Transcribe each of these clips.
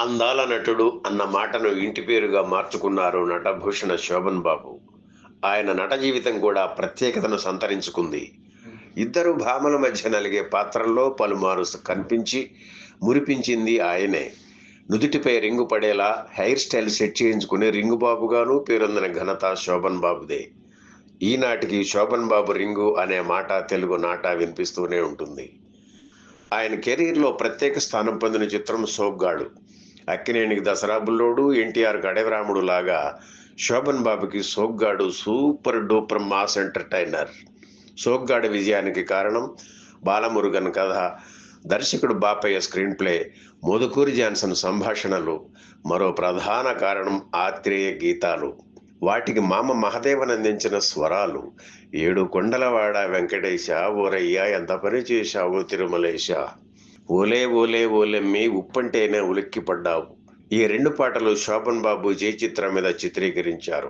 అందాల నటుడు అన్న మాటను ఇంటి పేరుగా మార్చుకున్నారు నటభూషణ శోభన్ బాబు. ఆయన నట జీవితం కూడా ప్రత్యేకతను సంతరించుకుంది. ఇద్దరు భామల మధ్య నలిగే పాత్రల్లో పలుమారు కనిపించి మురిపించింది ఆయనే. నుదుటిపై రింగు పడేలా హెయిర్ స్టైల్ సెట్ చేయించుకుని రింగు బాబుగాను పేరొందిన ఘనత శోభన్ బాబుదే. ఈనాటికి శోభన్ బాబు రింగు అనే మాట తెలుగు నాట వినిపిస్తూనే ఉంటుంది. ఆయన కెరీర్లో ప్రత్యేక స్థానం పొందిన చిత్రం సోగ్గాడు. అక్కినేనికి దసరా బుల్లోడు, ఎన్టీఆర్ గడవరాముడు లాగా శోభన్ బాబుకి సోగ్గాడు సూపర్ డూపర్ మాస్ ఎంటర్టైనర్. సోగ్గాడు విజయానికి కారణం బాలమురుగన్ కథ, దర్శకుడు Bapayya screen play, Modukuri Johnson సంభాషణలు. మరో ప్రధాన కారణం ఆత్రేయ గీతాలు, వాటికి మామ మహదేవన్ అందించిన స్వరాలు. ఏడు కొండలవాడ వెంకటేశ, ఓరయ్యా ఎంత పని చేశావు తిరుమలేశ, ఓలే ఓలే ఓలెమ్మి, ఉప్పంటేనే ఉలిక్కిపడ్డావు. ఈ రెండు పాటలు శోభన్ బాబు జై చిత్రం మీద చిత్రీకరించారు.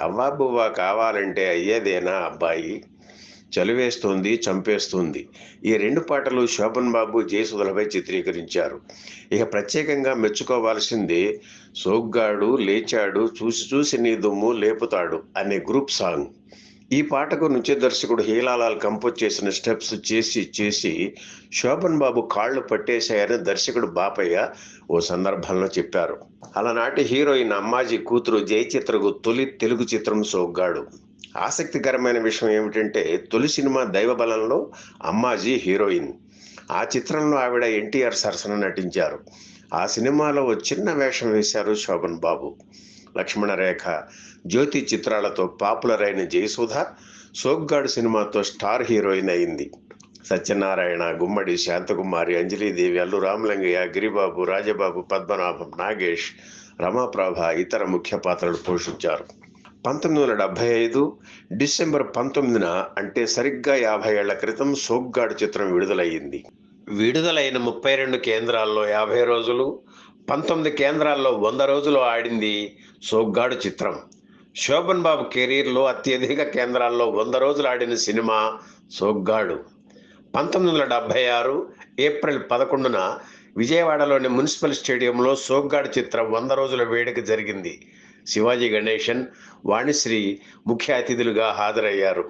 అవ్వా బువ్వా కావాలంటే అయ్యేదేనా అబ్బాయి, చలివేస్తోంది చంపేస్తుంది. ఈ రెండు పాటలు శోభన్ బాబు జయసుధలపై చిత్రీకరించారు. ఇక ప్రత్యేకంగా మెచ్చుకోవాల్సింది సోగ్గాడు లేచాడు చూసి చూసి నీ దుమ్ము లేపుతాడు అనే గ్రూప్ సాంగ్. ఈ పాటకు నృత్య దర్శకుడు హీలాలాల్ కంపోజ్ చేసిన స్టెప్స్ చేసి చేసి శోభన్ బాబు కాళ్ళు పట్టేశాయని దర్శకుడు బాపయ్య ఓ సందర్భంలో చెప్పారు. అలనాటి హీరోయిన్ అమ్మాజీ కూతురు జయచిత్రకు తొలి తెలుగు చిత్రం సోగ్గాడు. ఆసక్తికరమైన విషయం ఏమిటంటే తొలి సినిమా దైవబలంలో అమ్మాజీ హీరోయిన్. ఆ చిత్రంలో ఆవిడ ఎన్టీఆర్ సరసన నటించారు. ఆ సినిమాలో ఓ చిన్న వేషం వేశారు శోభన్ బాబు. లక్ష్మణరేఖ, జ్యోతి చిత్రాలతో పాపులర్ అయిన జయసుధ సోగ్గాడు సినిమాతో స్టార్ హీరోయిన్ అయింది. సత్యనారాయణ, గుమ్మడి, శాంతకుమారి, అంజలీదేవి, అల్లు రామలింగయ్య, గిరిబాబు, రాజబాబు, పద్మనాభం, నాగేష్, రమాప్రభ ఇతర ముఖ్య పాత్రలు పోషించారు. 1975 డిసెంబర్ 19న, అంటే సరిగ్గా 50 ఏళ్ల క్రితం సోగ్గాడు చిత్రం విడుదలయ్యింది. విడుదలైన 32 కేంద్రాల్లో 50 రోజులు, 19 కేంద్రాల్లో 100 రోజులు ఆడింది సోగ్గాడు చిత్రం. శోభన్ బాబు కెరీర్లో అత్యధిక కేంద్రాల్లో 100 రోజులు ఆడిన సినిమా సోగ్గాడు. 1976 ఏప్రిల్ 11న విజయవాడలోని మున్సిపల్ స్టేడియంలో సోగ్గాడు చిత్రం 100 రోజుల వేడుక జరిగింది. శివాజీ గణేశన్, వాణిశ్రీ ముఖ్య అతిథులుగా హాజరయ్యారు.